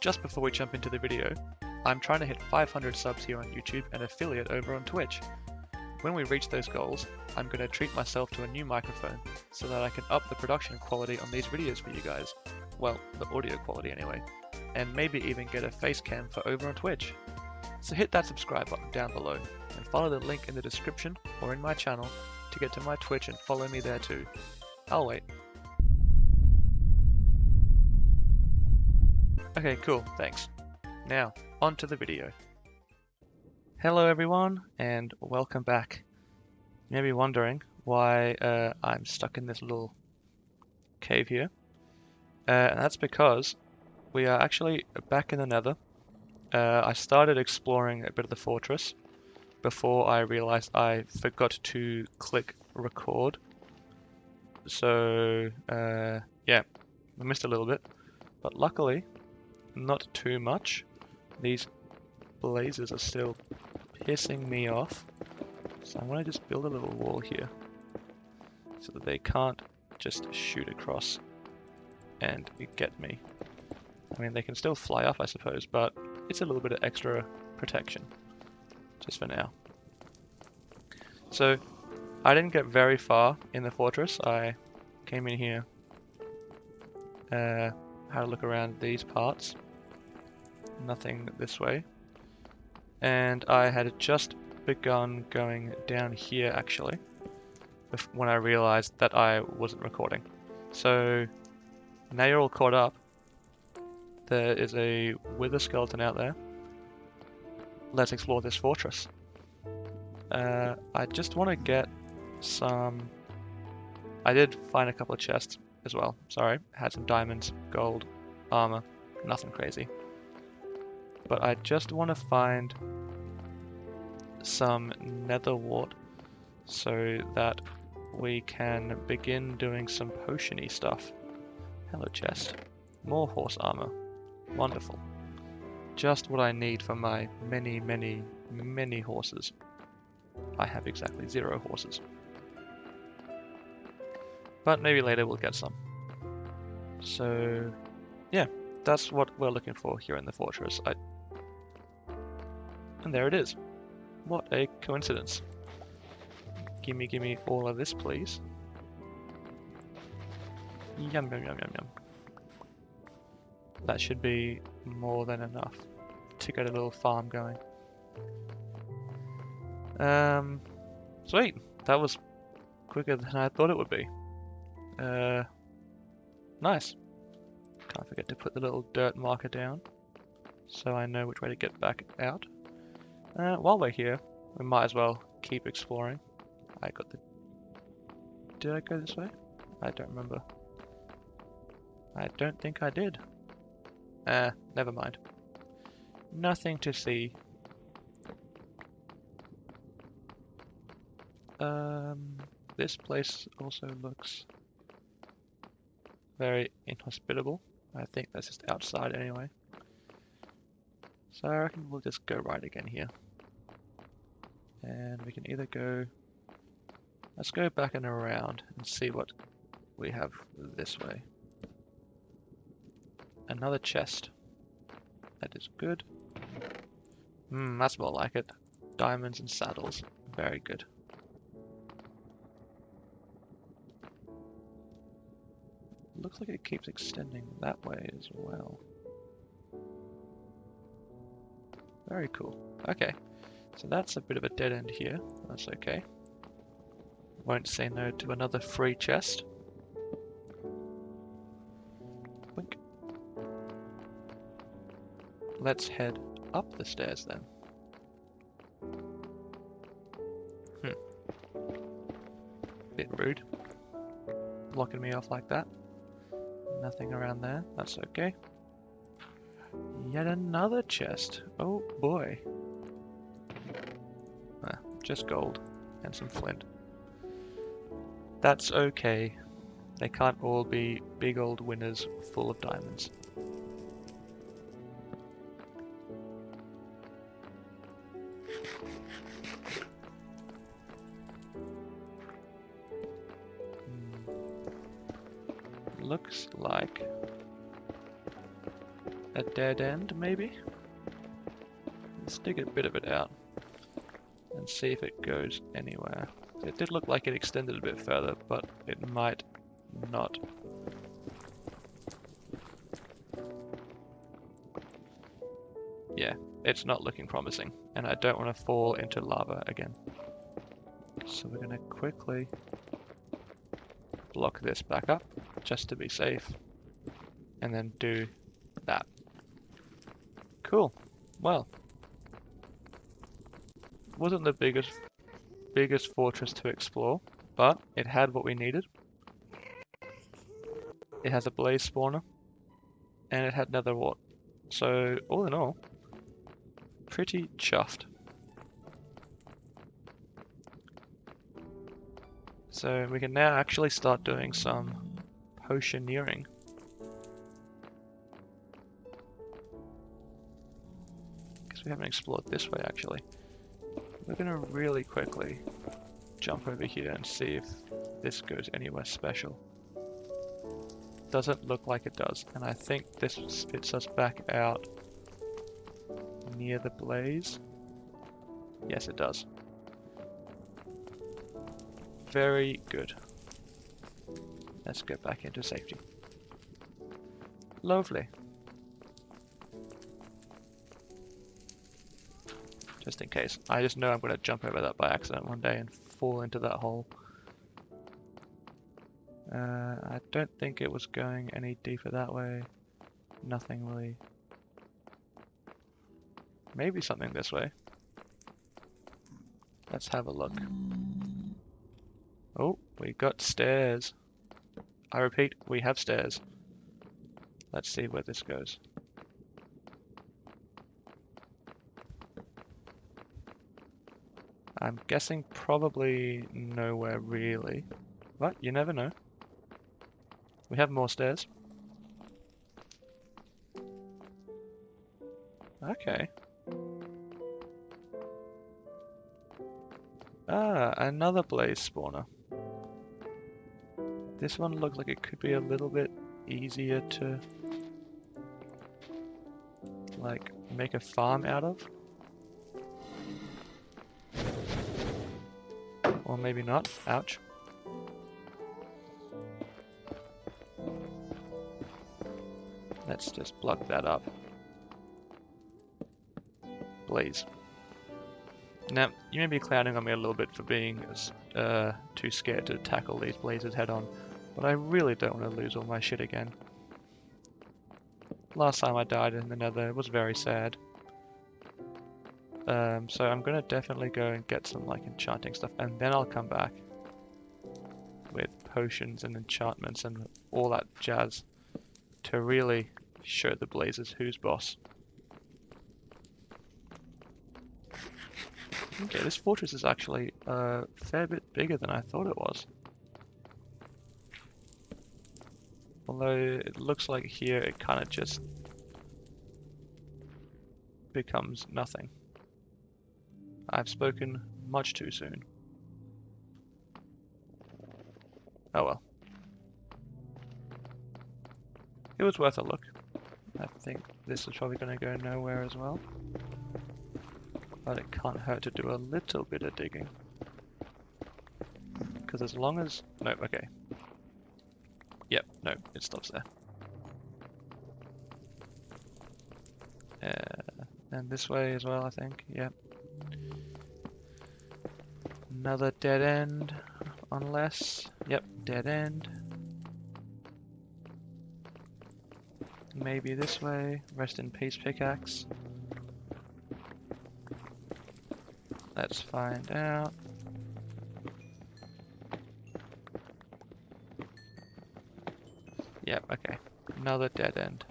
Just before we jump into the video, I'm trying to hit 500 subs here on YouTube and affiliate over on Twitch. When we reach those goals, I'm going to treat myself to a new microphone so that I can up the production quality on these videos for you guys. Well, the audio quality anyway. And maybe even get a face cam for over on Twitch. So hit that subscribe button down below and follow the link in the description or in my channel to get to my Twitch and follow me there too. I'll wait. Okay, cool, thanks. Now, on to the video. Hello everyone, and welcome back. You may be wondering why I'm stuck in this little cave here. And that's because we are actually back in the Nether. I started exploring a bit of the fortress before I realized I forgot to click record. So, yeah, I missed a little bit. But luckily, not too much. These blazes are still pissing me off. So I'm going to just build a little wall here so that they can't just shoot across and get me. I mean, they can still fly up, I suppose, but it's a little bit of extra protection, just for now. So, I didn't get very far in the fortress. I came in here, had a look around these parts. Nothing this way. And I had just begun going down here, actually, when I realized that I wasn't recording. So, now you're all caught up. There is a wither skeleton out there. Let's explore this fortress. I just want to get some... I did find a couple of chests as well. Sorry, had some diamonds, gold, armor, nothing crazy. But I just want to find some nether wart so that we can begin doing some potion-y stuff. Hello chest. More horse armor. Wonderful. Just what I need for my many, many, many horses. I have exactly 0 horses. But maybe later we'll get some. So, yeah, that's what we're looking for here in the fortress. And there it is. What a coincidence. Gimme all of this, please. Yum, yum, yum, yum, yum. That should be more than enough to get a little farm going. Sweet. That was quicker than I thought it would be. Nice. Can't forget to put the little dirt marker down so I know which way to get back out. While we're here, we might as well keep exploring. Did I go this way? I don't remember. I don't think I did. Never mind. Nothing to see. This place also looks very inhospitable. I think that's just outside anyway. So I reckon we'll just go right again here. And we can either go... Let's go back and around and see what we have this way. Another chest. That is good. That's more like it. Diamonds and saddles. Very good. Looks like it keeps extending that way as well. Very cool. Okay. So that's a bit of a dead end here. That's okay. Won't say no to another free chest. Wink. Let's head up the stairs then. Bit rude. Blocking me off like that. Nothing around there. That's okay. Yet another chest. Oh boy. Just gold and some flint. That's okay. They can't all be big old winners full of diamonds. Looks like a dead end, maybe? Let's dig a bit of it out and see if it goes anywhere. It did look like it extended a bit further, but it might not. Yeah, it's not looking promising, and I don't want to fall into lava again. So we're going to quickly block this back up, just to be safe, and then do that. Cool. Well, wasn't the biggest fortress to explore, but it had what we needed. It has a blaze spawner, and it had nether wart. So all in all, pretty chuffed. So we can now actually start doing some potioneering. Because we haven't explored this way actually. We're going to really quickly jump over here and see if this goes anywhere special. Doesn't look like it does, and I think this spits us back out near the blaze. Yes, it does. Very good. Let's go back into safety. Lovely. Just in case. I just know I'm going to jump over that by accident one day and fall into that hole. I don't think it was going any deeper that way. Nothing really. Maybe something this way. Let's have a look. Oh, we got stairs. I repeat, we have stairs. Let's see where this goes. I'm guessing probably nowhere really. But you never know. We have more stairs. Okay. Ah, another blaze spawner. This one looks like it could be a little bit easier to like make a farm out of. Or maybe not. Ouch. Let's just block that up. Blaze. Now, you may be clowning on me a little bit for being too scared to tackle these blazes head on, but I really don't want to lose all my shit again. Last time I died in the nether, it was very sad. So I'm gonna definitely go and get some like enchanting stuff, and then I'll come back with potions and enchantments and all that jazz to really show the blazes who's boss. Okay, this fortress is actually a fair bit bigger than I thought it was. Although it looks like here it kind of just becomes nothing. I've spoken much too soon. Oh well. It was worth a look. I think this is probably going to go nowhere as well. But it can't hurt to do a little bit of digging. Because as long as... No, okay. Yep, no, it stops there. And this way as well, I think. Yep. Another dead end. Unless... Yep, dead end. Maybe this way. Rest in peace, pickaxe. Let's find out. Yep, okay. Another dead end.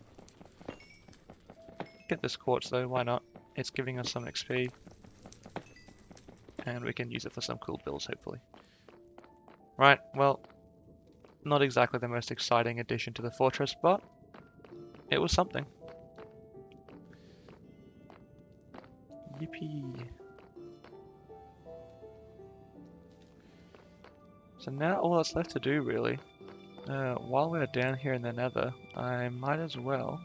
Get this quartz though, why not? It's giving us some XP. And we can use it for some cool builds, hopefully. Right, well, not exactly the most exciting addition to the fortress, but it was something. Yippee. So now all that's left to do, really, while we're down here in the nether, I might as well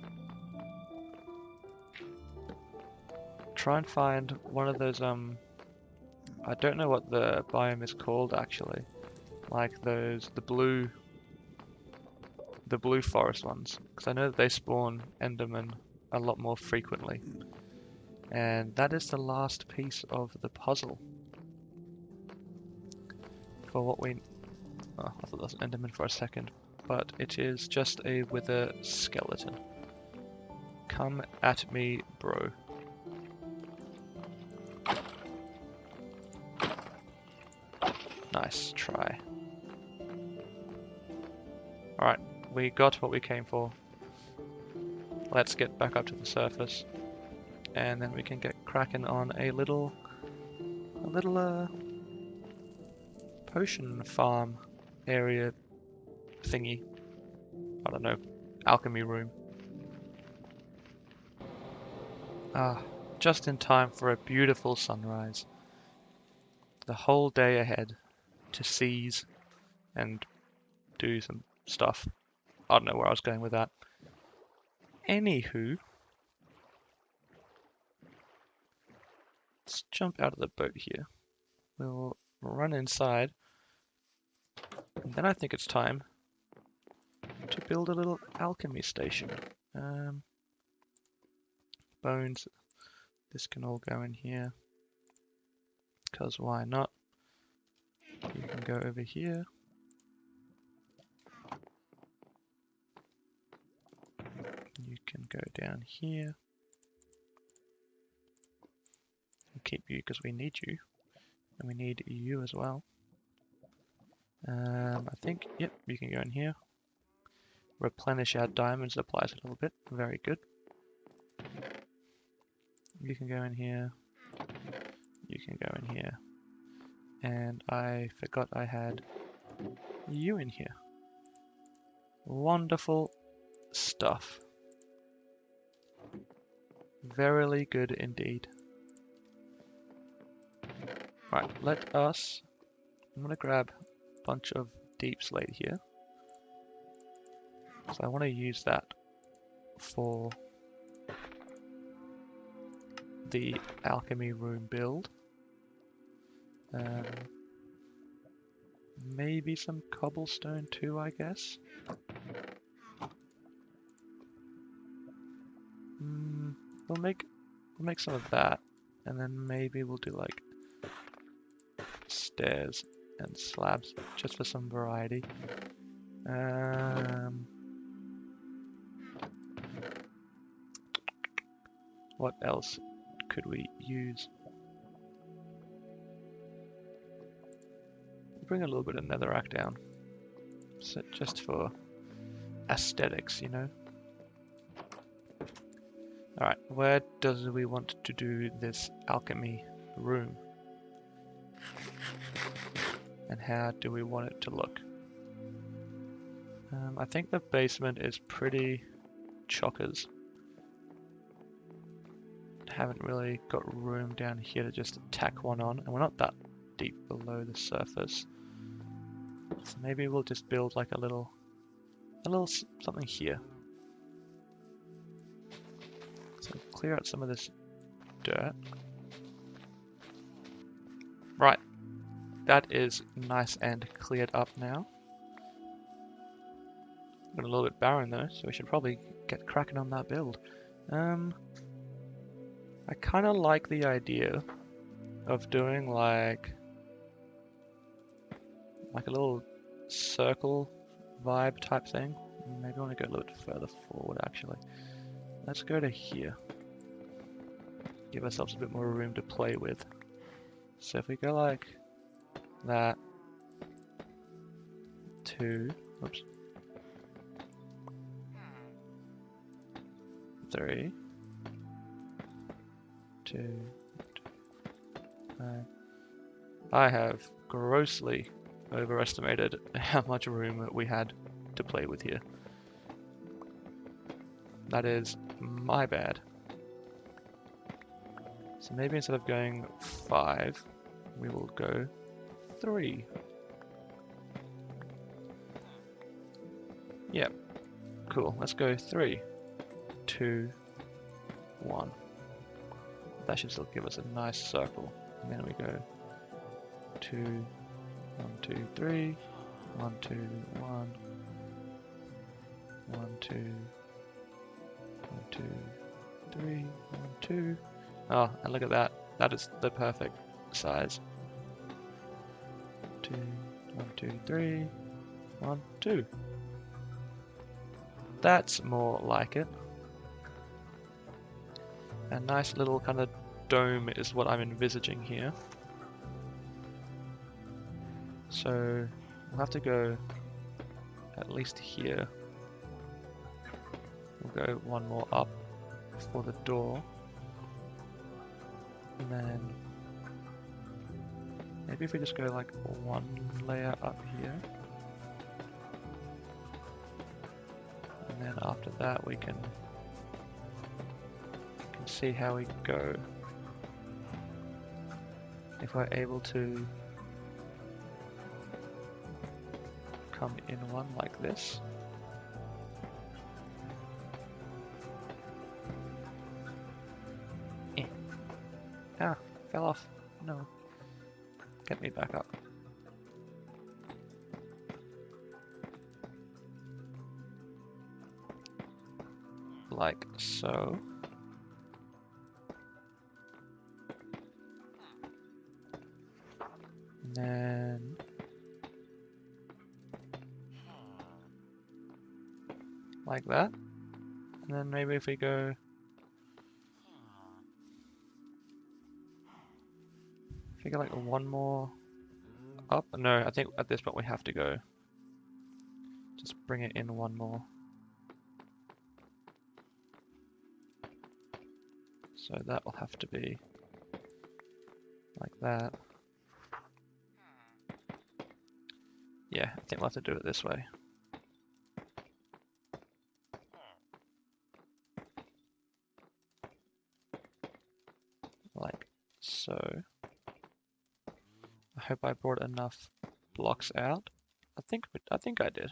try and find one of those, I don't know what the biome is called actually. Like those, the blue forest ones. Because I know that they spawn Endermen a lot more frequently. And that is the last piece of the puzzle. For what we... Oh, I thought that was an Enderman for a second. But it is just a wither skeleton. Come at me, bro. Nice try. Alright, we got what we came for. Let's get back up to the surface. And then we can get cracking on a little potion farm area thingy. I don't know, alchemy room. Just in time for a beautiful sunrise. The whole day ahead to seize and do some stuff. I don't know where I was going with that. Anywho, let's jump out of the boat here. We'll run inside. And then I think it's time to build a little alchemy station. Bones. This can all go in here. Because why not? You can go over here. You can go down here. We'll keep you because we need you. And we need you as well. I think, yep, you can go in here. Replenish our diamond supplies a little bit. Very good. You can go in here. You can go in here. And I forgot I had you in here. Wonderful stuff. Verily good indeed. Right, let us... I'm gonna grab a bunch of deep slate here. So I want to use that for the alchemy room build. Maybe some cobblestone too, I guess. We'll make some of that, and then maybe we'll do like stairs and slabs just for some variety. What else could we use? Bring a little bit of netherrack down, so just for aesthetics, you know. Alright, where does we want to do this alchemy room? And how do we want it to look? I think the basement is pretty chockers. Haven't really got room down here to just tack one on, and we're not that deep below the surface. So maybe we'll just build like a little something here. So clear out some of this dirt. Right, that is nice and cleared up now. Got a little bit barren though, so we should probably get cracking on that build. I kind of like the idea of doing like a little circle vibe type thing. Maybe I want to go a little bit further forward actually. Let's go to here. Give ourselves a bit more room to play with. So if we go like that, 2, oops, 3, 2, 5. I have grossly overestimated how much room we had to play with here. That is my bad. So maybe instead of going 5, we will go 3. Yep. Cool. Let's go 3, 2, 1. That should still give us a nice circle. And then we go 2, 1, 2, 3, 1, 2, 1, 1, 2, 1, 2, 3, 1, 2. Oh, and look at that. That is the perfect size. 2, 1, 2, 3, 1, 2. That's more like it. A nice little kind of dome is what I'm envisaging here. So we'll have to go at least here. We'll go one more up for the door. And then maybe if we just go like one layer up here. And then after that we can see how we go. If we're able to come in one like this. Ah, fell off. No. Get me back up. Like so. And then like that. And then maybe if we go like one more up. No, I think at this point we have to go. Just bring it in one more. So that will have to be like that. Yeah, I think we'll have to do it this way. Like so. I hope I brought enough blocks out. I think I did.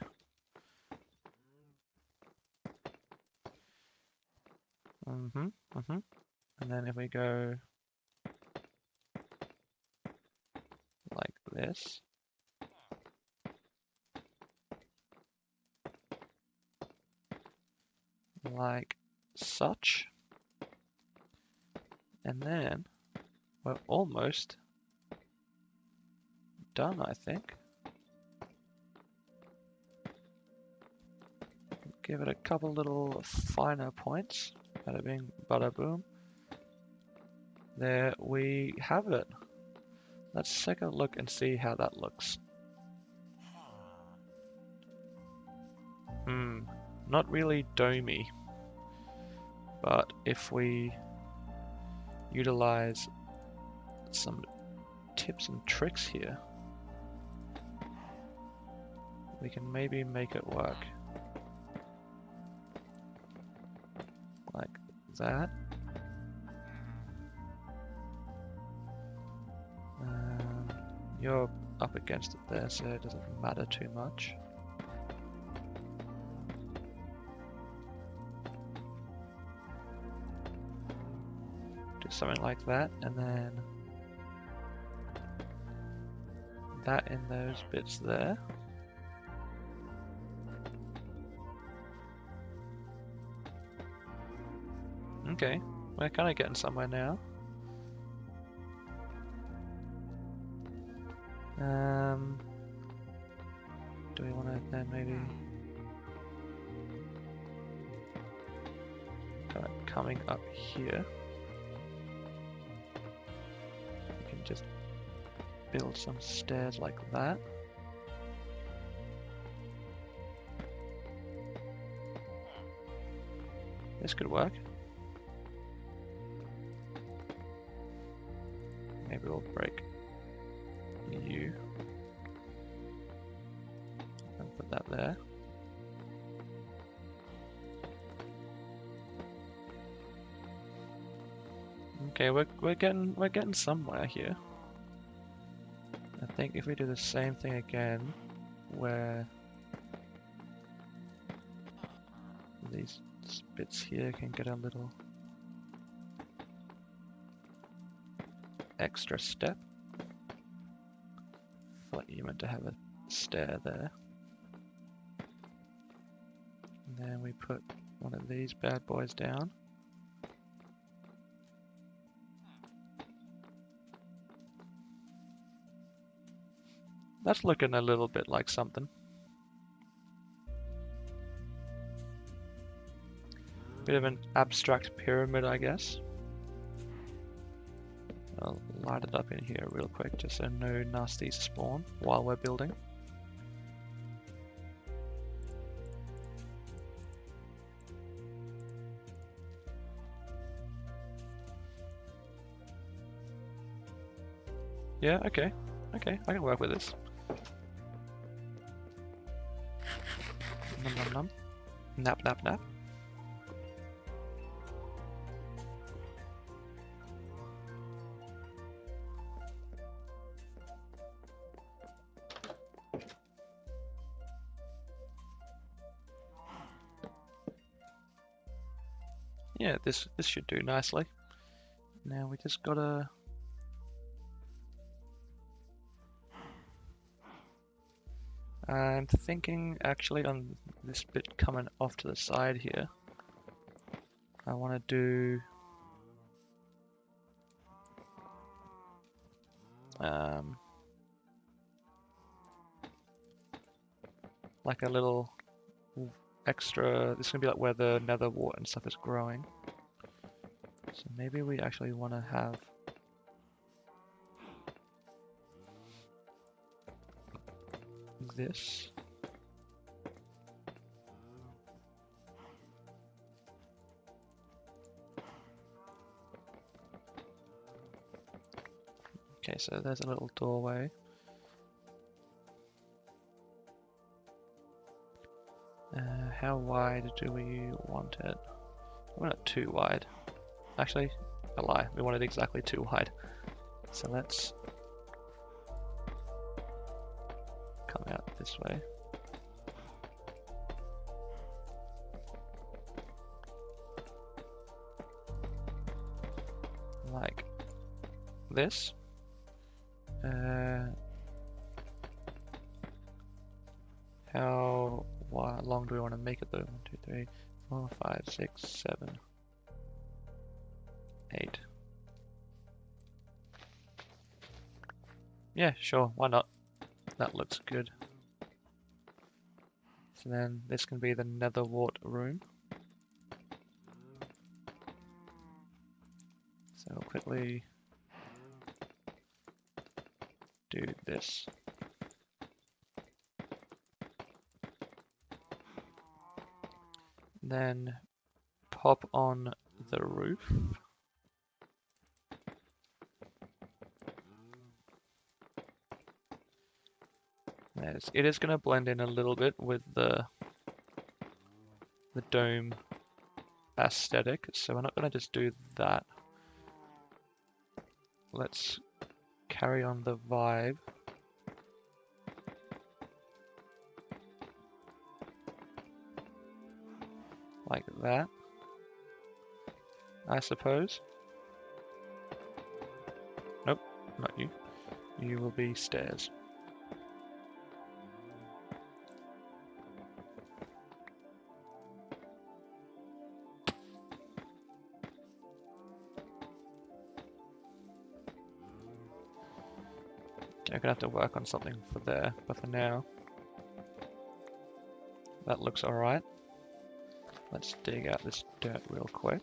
And then if we go like this. Like such. And then we're almost done, I think. Give it a couple little finer points. Bada bing, bada boom. There we have it. Let's take a look and see how that looks. Not really domey. But if we utilize some tips and tricks here, we can maybe make it work. Like that. You're up against it there, so it doesn't matter too much. Do something like that, and then that in those bits there. Okay, we're kind of getting somewhere now. Do we want to then maybe kind of coming up here? We can just build some stairs like that. This could work. Maybe we'll break you and put that there. Okay, we're getting somewhere here. I think if we do the same thing again, where these bits here can get a little extra step. Thought you meant to have a stair there. And then we put one of these bad boys down. That's looking a little bit like something. Bit of an abstract pyramid, I guess. I'll light it up in here real quick just so no nasties spawn while we're building. Yeah, okay. Okay, I can work with this. Num num num. Nap nap nap. Yeah, this should do nicely. Now we just gotta... I'm thinking actually on this bit coming off to the side here, I want to do like a little extra. This is gonna be like where the nether wart and stuff is growing. So maybe we actually want to have this. Okay, so there's a little doorway. How wide do we want it? We're not too wide. Actually, a lie. We want it exactly too wide. So let's come out this way. Like this. How long do we want to make it though? 1, 2, 3, 4, 5, 6, 7, 8. Yeah, sure, why not? That looks good. So then this can be the nether wart room. So we'll quickly do this. Then pop on the roof. It is going to blend in a little bit with the dome aesthetic, so we're not going to just do that. Let's carry on the vibe. Like that, I suppose. Nope, not you. You will be stairs. Okay, I'm gonna have to work on something for there, but for now, that looks alright. Let's dig out this dirt real quick.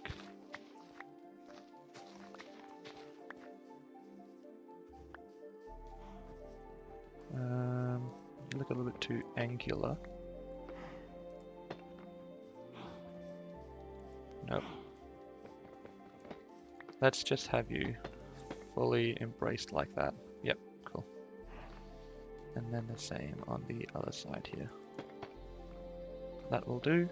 Look a little bit too angular. Nope. Let's just have you fully embraced like that. Yep, cool. And then the same on the other side here. That will do.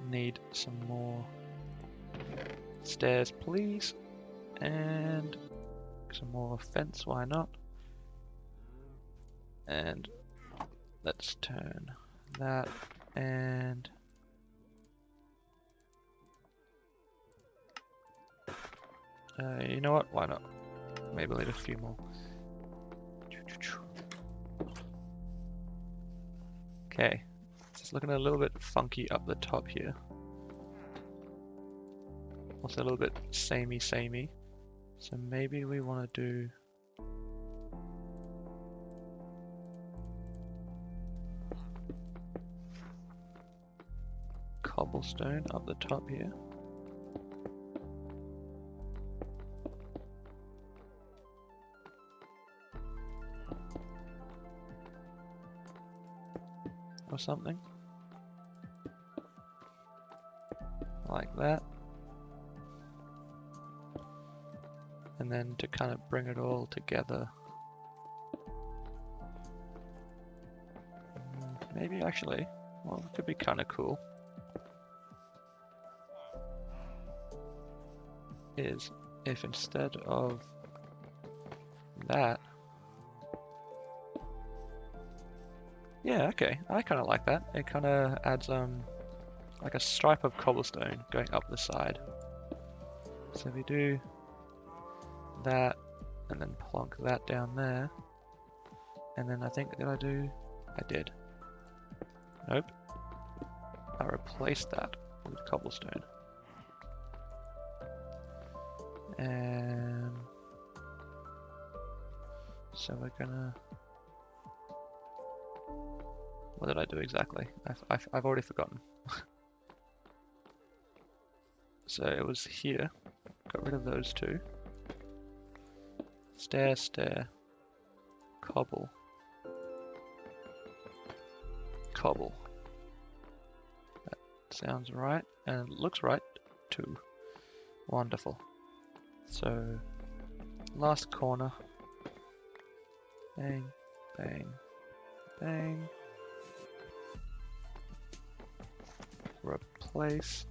Need some more stairs, please. And some more fence, why not? And let's turn that and You know what? Why not? Maybe I'll need a few more. Okay, it's looking a little bit funky up the top here. Also a little bit samey. So maybe we want to do cobblestone up the top here. Or something. Like that. And then to kind of bring it all together. Maybe actually, well, it could be kind of cool. Is if instead of that, yeah, okay, I kind of like that. It kind of adds like a stripe of cobblestone going up the side. So we do that, and then plonk that down there, and then I think did I did. Nope. I replaced that with cobblestone. And so we're gonna. What did I do exactly? I've already forgotten. So it was here. Got rid of those two. Stair, cobble, cobble. That sounds right, and it looks right too. Wonderful. So, last corner. Bang, bang, bang. Replace.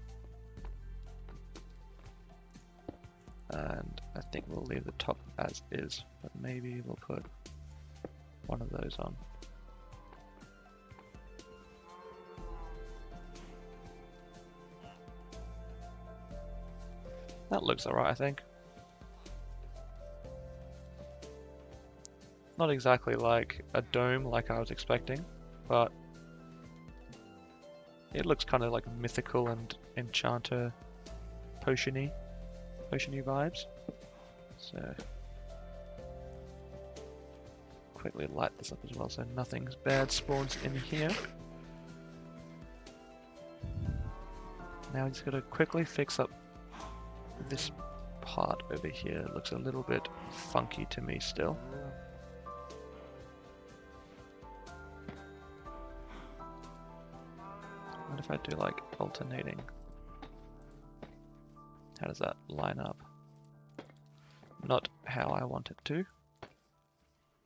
And I think we'll leave the top as is, but maybe we'll put one of those on. That looks alright, I think. Not exactly like a dome like I was expecting, but it looks kind of like mythical and enchanter potion-y vibes. So quickly light this up as well so nothing bad spawns in here. Now we just gotta quickly fix up this part over here. It looks a little bit funky to me still. What if I do like alternating? How does that line up? Not how I want it to.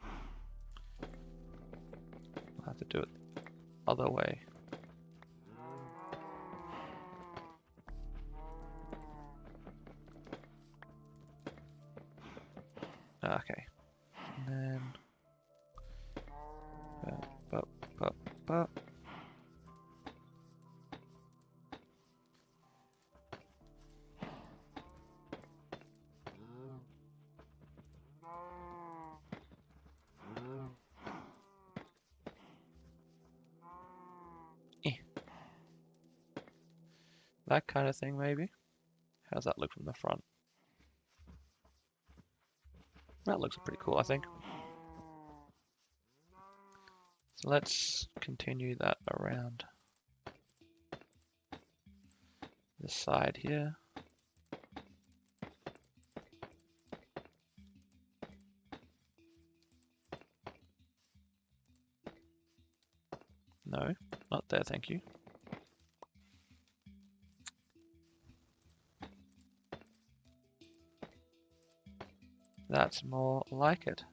I'll have to do it the other way. Okay. And then bup. That kind of thing, maybe. How's that look from the front? That looks pretty cool, I think. So let's continue that around the side here. No, not there, thank you. That's more like it.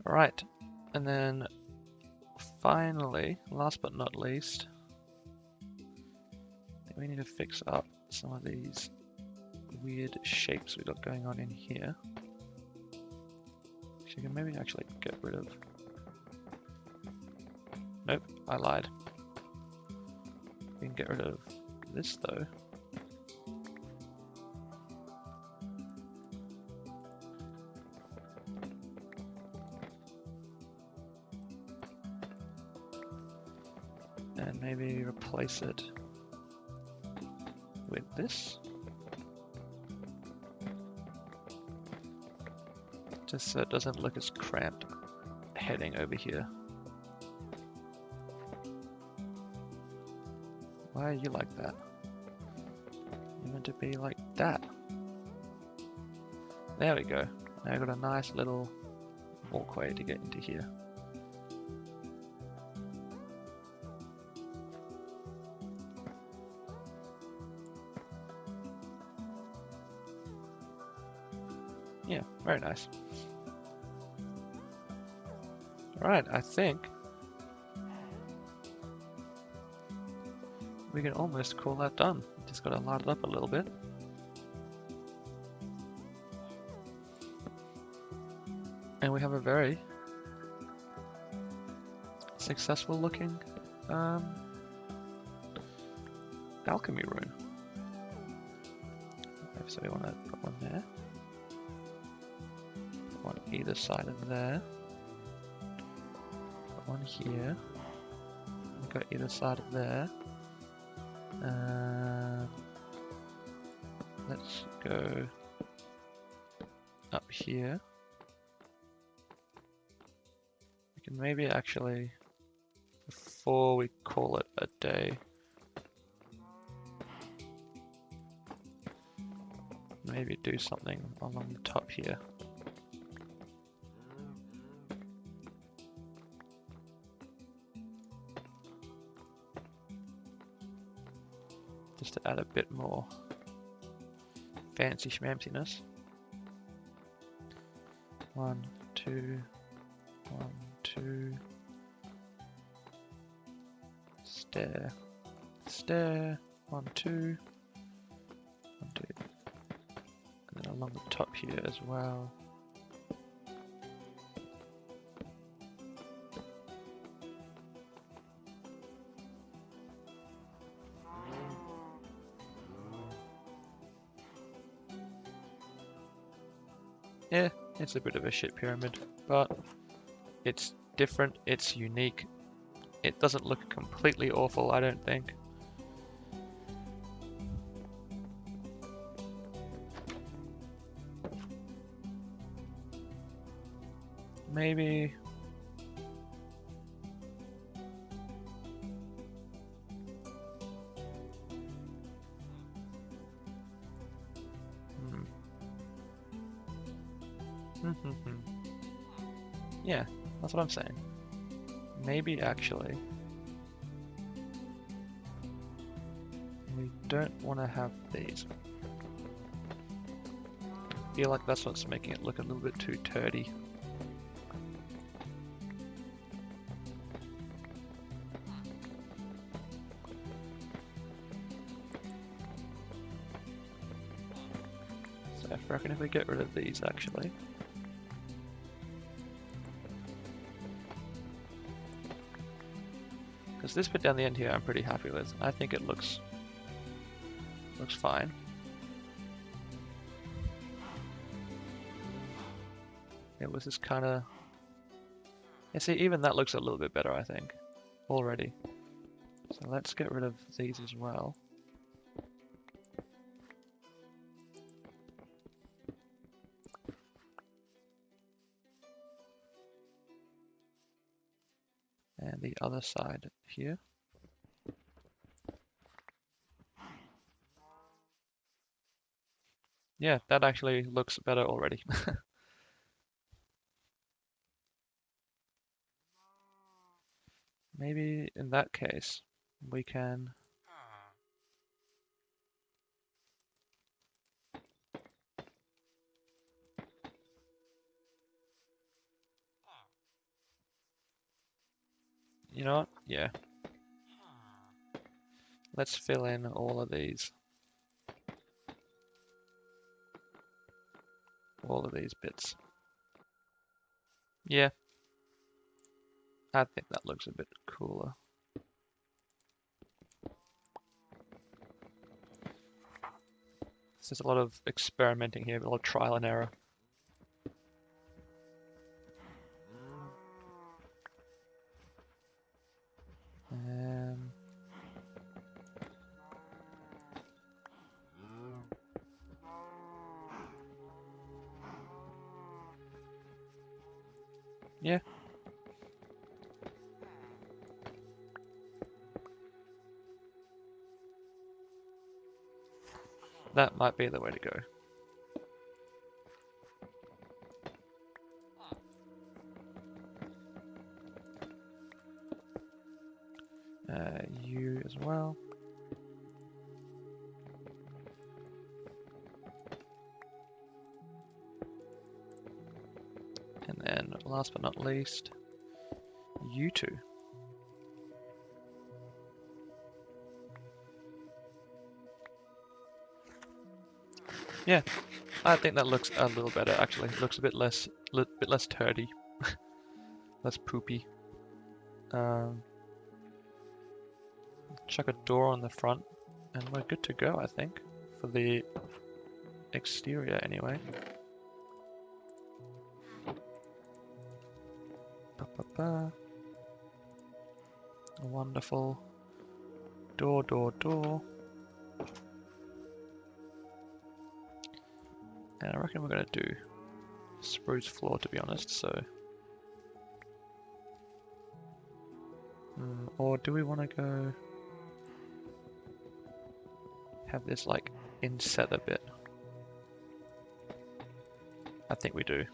Alright, and then finally, last but not least, I think we need to fix up some of these weird shapes we got going on in here. So you can maybe actually get rid of... Nope, I lied. can get rid of this though. And maybe replace it with this. Just so it doesn't look as cramped heading over here. Why are you like that? You're meant to be like that. There we go. Now I've got a nice little walkway to get into here. Yeah, very nice. Alright, I think we can almost call that done. Just gotta light it up a little bit. And we have a very successful looking alchemy room. So we want to put one there. Put one either side of there. Put one here. We've got either side of there. Let's go up here. We can maybe actually, before we call it a day, maybe do something along the top here. Just to add a bit more fancy schmanciness. 1, 2, 1, 2. Stair, stair. 1, 2, 1, 2. And then along the top here as well. Yeah, it's a bit of a shit pyramid, but it's different, it's unique. It doesn't look completely awful, I don't think. Maybe... Yeah, that's what I'm saying. Maybe actually we don't want to have these. I feel like that's what's making it look a little bit too turdy. So I reckon if we get rid of these actually. Because this bit down the end here I'm pretty happy with. I think it looks fine. It was just kind of... Yeah, see, even that looks a little bit better, I think, already. So let's get rid of these as well. And the other side here. Yeah, that actually looks better already. Maybe in that case, we can... You know what? Yeah. Let's fill in all of these. All of these bits. Yeah. I think that looks a bit cooler. So there's a lot of experimenting here, a lot of trial and error. Yeah. That might be the way to go. You as well. And then last but not least, you two. Yeah, I think that looks a little better actually. It looks a bit less turdy, less poopy. Chuck a door on the front, and we're good to go, I think, for the exterior anyway. Ba-ba-ba. Wonderful. Door, door, door. And I reckon we're going to do spruce floor, to be honest, so... or do we want to go... have this, like, inset a bit? I think we do.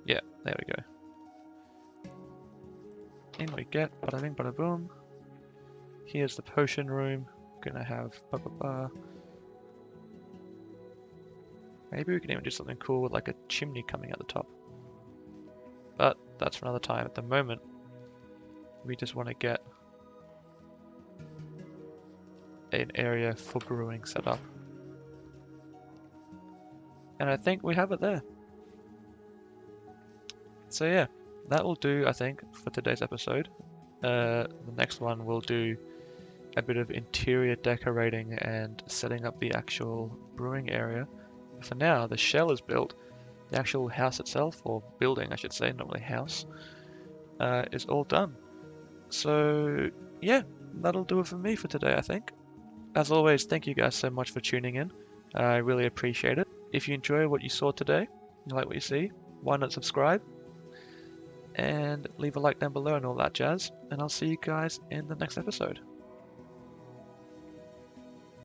Yeah, there we go. In we get, bada bing, bada boom. Here's the potion room. Gonna have Maybe we can even do something cool with like a chimney coming out the top. But that's for another time. At the moment, we just want to get an area for brewing set up. And I think we have it there. So yeah, that will do, I think, for today's episode. The next one we'll do a bit of interior decorating and setting up the actual brewing area. For now, the shell is built. The actual house itself, or building I should say, not really house, is all done. So yeah, that'll do it for me for today, I think. As always, thank you guys so much for tuning in. I really appreciate it. If you enjoy what you saw today, you like what you see, why not subscribe? And leave a like down below and all that jazz. And I'll see you guys in the next episode.